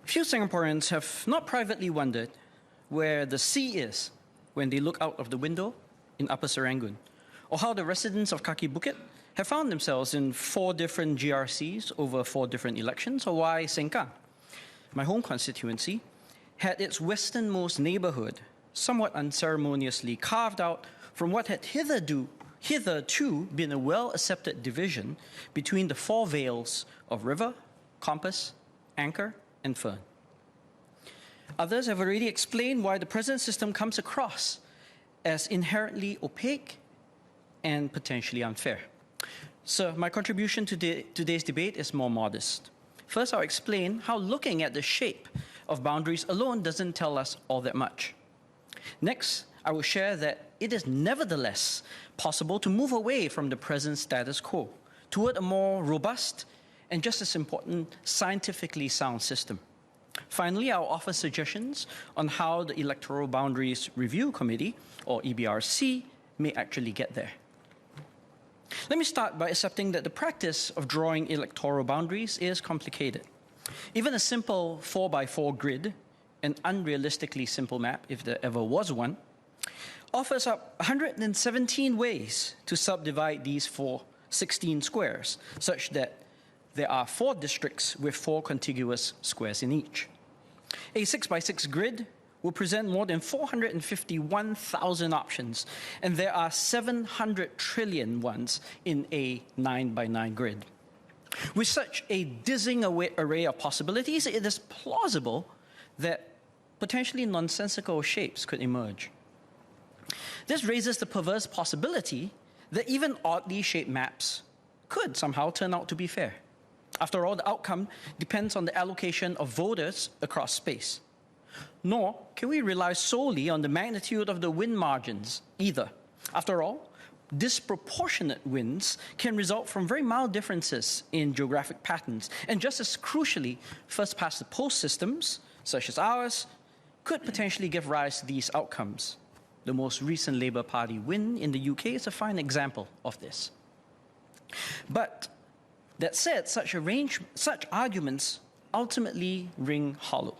Few Singaporeans have not privately wondered where the sea is when they look out of the window in Upper Serangoon, or how the residents of Kaki Bukit have found themselves in 4 different GRCs over 4 different elections, or why Sengkang, my home constituency, had its westernmost neighbourhood somewhat unceremoniously carved out from what had hitherto been a well-accepted division between the 4 vales of River, Compass, Anchor, and Fern. Others have already explained why the present system comes across as inherently opaque and potentially unfair. So my contribution to today's debate is more modest. First, I'll explain how looking at the shape of boundaries alone doesn't tell us all that much. Next, I will share that it is nevertheless possible to move away from the present status quo toward a more robust and, just as important, scientifically sound system. Finally, I'll offer suggestions on how the Electoral Boundaries Review Committee, or EBRC, may actually get there. Let me start by accepting that the practice of drawing electoral boundaries is complicated. Even a simple 4x4 grid, an unrealistically simple map if there ever was one, offers up 117 ways to subdivide these 16 squares, such that there are 4 districts with 4 contiguous squares in each. A 6x6 grid will present more than 451,000 options, and there are 700 trillion ones in a 9x9 grid. With such a dizzying array of possibilities, it is plausible that potentially nonsensical shapes could emerge. This raises the perverse possibility that even oddly shaped maps could somehow turn out to be fair. After all, the outcome depends on the allocation of voters across space. Nor can we rely solely on the magnitude of the win margins either. After all, disproportionate wins can result from very mild differences in geographic patterns, and just as crucially, first-past-the-post systems, such as ours, could potentially give rise to these outcomes. The most recent Labour Party win in the UK is a fine example of this. But that said, such arguments ultimately ring hollow,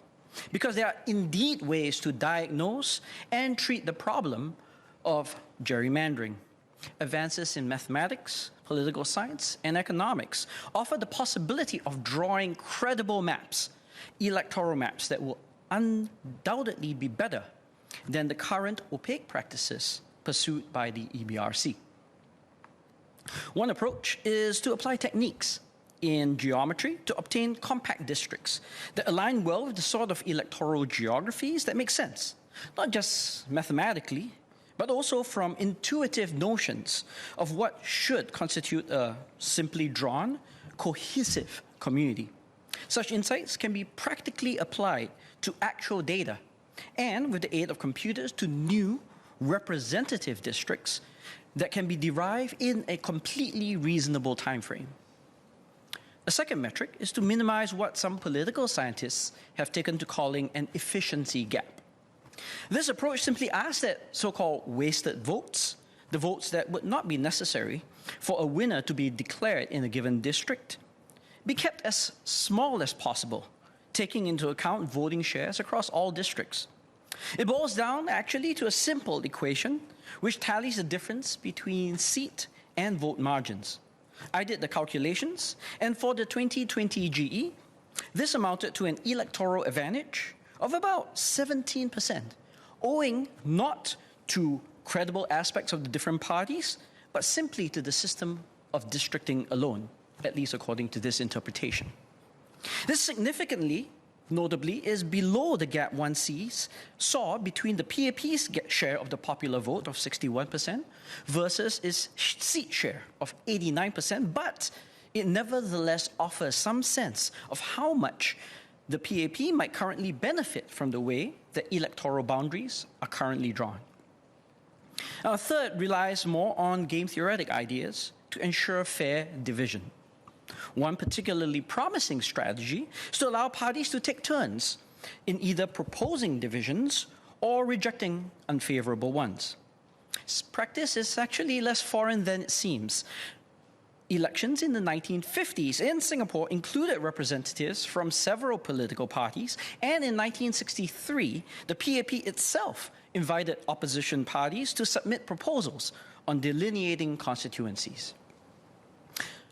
because there are indeed ways to diagnose and treat the problem of gerrymandering. Advances in mathematics, political science, and economics offer the possibility of drawing credible maps, electoral maps that will undoubtedly be better than the current opaque practices pursued by the EBRC. One approach is to apply techniques in geometry to obtain compact districts that align well with the sort of electoral geographies that make sense, not just mathematically, but also from intuitive notions of what should constitute a simply drawn, cohesive community. Such insights can be practically applied to actual data and, with the aid of computers, to new representative districts that can be derived in a completely reasonable time frame. A second metric is to minimize what some political scientists have taken to calling an efficiency gap. This approach simply asks that so-called wasted votes, the votes that would not be necessary for a winner to be declared in a given district, be kept as small as possible, taking into account voting shares across all districts. It boils down actually to a simple equation which tallies the difference between seat and vote margins. I did the calculations, and for the 2020 GE, this amounted to an electoral advantage of about 17%, owing not to credible aspects of the different parties, but simply to the system of districting alone, at least according to this interpretation. This significantly, notably, is below the gap one saw between the PAP's share of the popular vote of 61% versus its seat share of 89%, but it nevertheless offers some sense of how much the PAP might currently benefit from the way that electoral boundaries are currently drawn. Now, a third relies more on game theoretic ideas to ensure fair division. One particularly promising strategy is to allow parties to take turns in either proposing divisions or rejecting unfavorable ones. This practice is actually less foreign than it seems. Elections in the 1950s in Singapore included representatives from several political parties, and in 1963, the PAP itself invited opposition parties to submit proposals on delineating constituencies.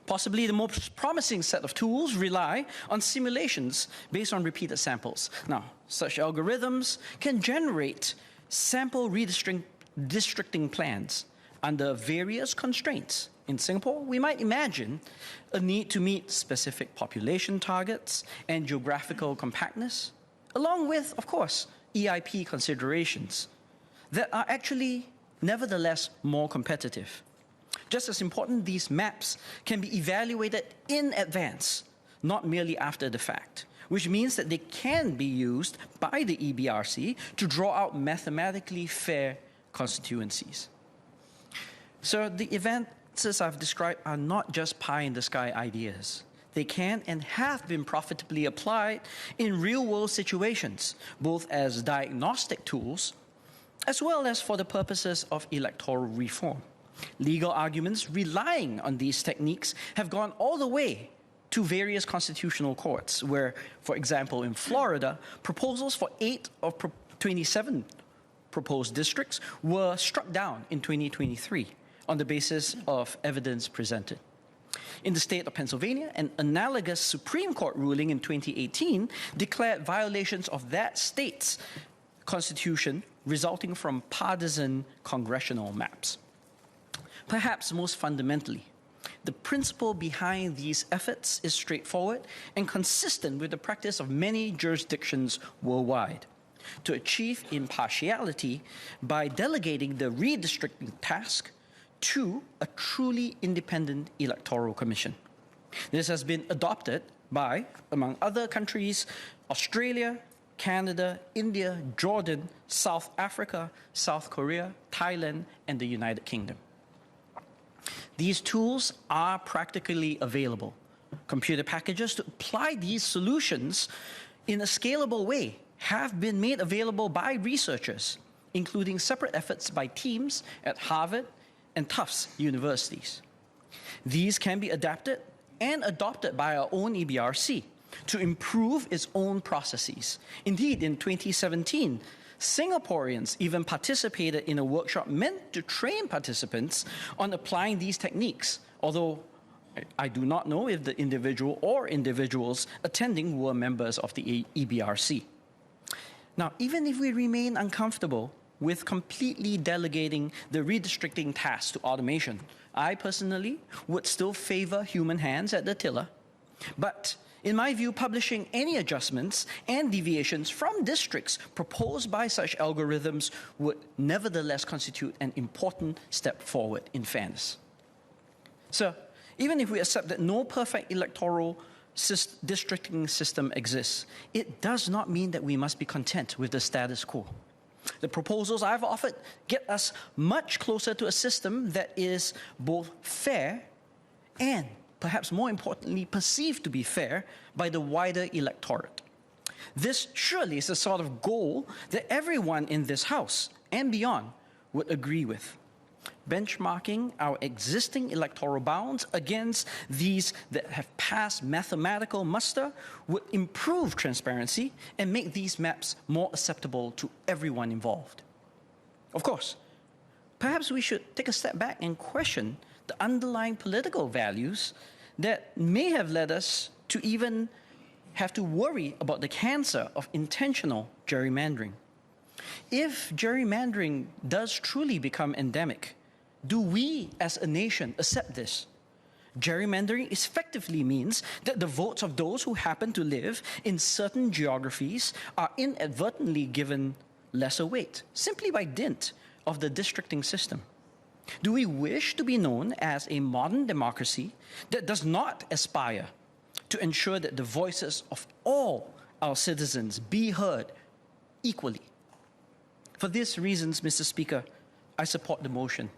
Possibly the most promising set of tools rely on simulations based on repeated samples. Now, such algorithms can generate sample redistricting plans under various constraints. In Singapore, we might imagine a need to meet specific population targets and geographical compactness, along with, of course, EIP considerations that are actually nevertheless more competitive. Just as important, these maps can be evaluated in advance, not merely after the fact, which means that they can be used by the EBRC to draw out mathematically fair constituencies. So the advances I've described are not just pie-in-the-sky ideas. They can and have been profitably applied in real-world situations, both as diagnostic tools as well as for the purposes of electoral reform. Legal arguments relying on these techniques have gone all the way to various constitutional courts, where, for example, in Florida, proposals for 8 of 27 proposed districts were struck down in 2023 on the basis of evidence presented. In the state of Pennsylvania, an analogous Supreme Court ruling in 2018 declared violations of that state's constitution resulting from partisan congressional maps. Perhaps most fundamentally, the principle behind these efforts is straightforward and consistent with the practice of many jurisdictions worldwide: to achieve impartiality by delegating the redistricting task to a truly independent electoral commission. This has been adopted by, among other countries, Australia, Canada, India, Jordan, South Africa, South Korea, Thailand, and the United Kingdom. These tools are practically available. Computer packages to apply these solutions in a scalable way have been made available by researchers, including separate efforts by teams at Harvard and Tufts universities. These can be adapted and adopted by our own EBRC to improve its own processes. Indeed, in 2017, Singaporeans even participated in a workshop meant to train participants on applying these techniques, although I do not know if the individual or individuals attending were members of the EBRC. Now, even if we remain uncomfortable with completely delegating the redistricting task to automation, I personally would still favor human hands at the tiller. But in my view, publishing any adjustments and deviations from districts proposed by such algorithms would nevertheless constitute an important step forward in fairness. So, even if we accept that no perfect electoral districting system exists, it does not mean that we must be content with the status quo. The proposals I've offered get us much closer to a system that is both fair and, perhaps more importantly, perceived to be fair by the wider electorate. This surely is the sort of goal that everyone in this House and beyond would agree with. Benchmarking our existing electoral bounds against these that have passed mathematical muster would improve transparency and make these maps more acceptable to everyone involved. Of course, perhaps we should take a step back and question the underlying political values that may have led us to even have to worry about the cancer of intentional gerrymandering. If gerrymandering does truly become endemic, do we as a nation accept this? Gerrymandering effectively means that the votes of those who happen to live in certain geographies are inadvertently given lesser weight, simply by dint of the districting system. Do we wish to be known as a modern democracy that does not aspire to ensure that the voices of all our citizens be heard equally? For these reasons, Mr. Speaker, I support the motion.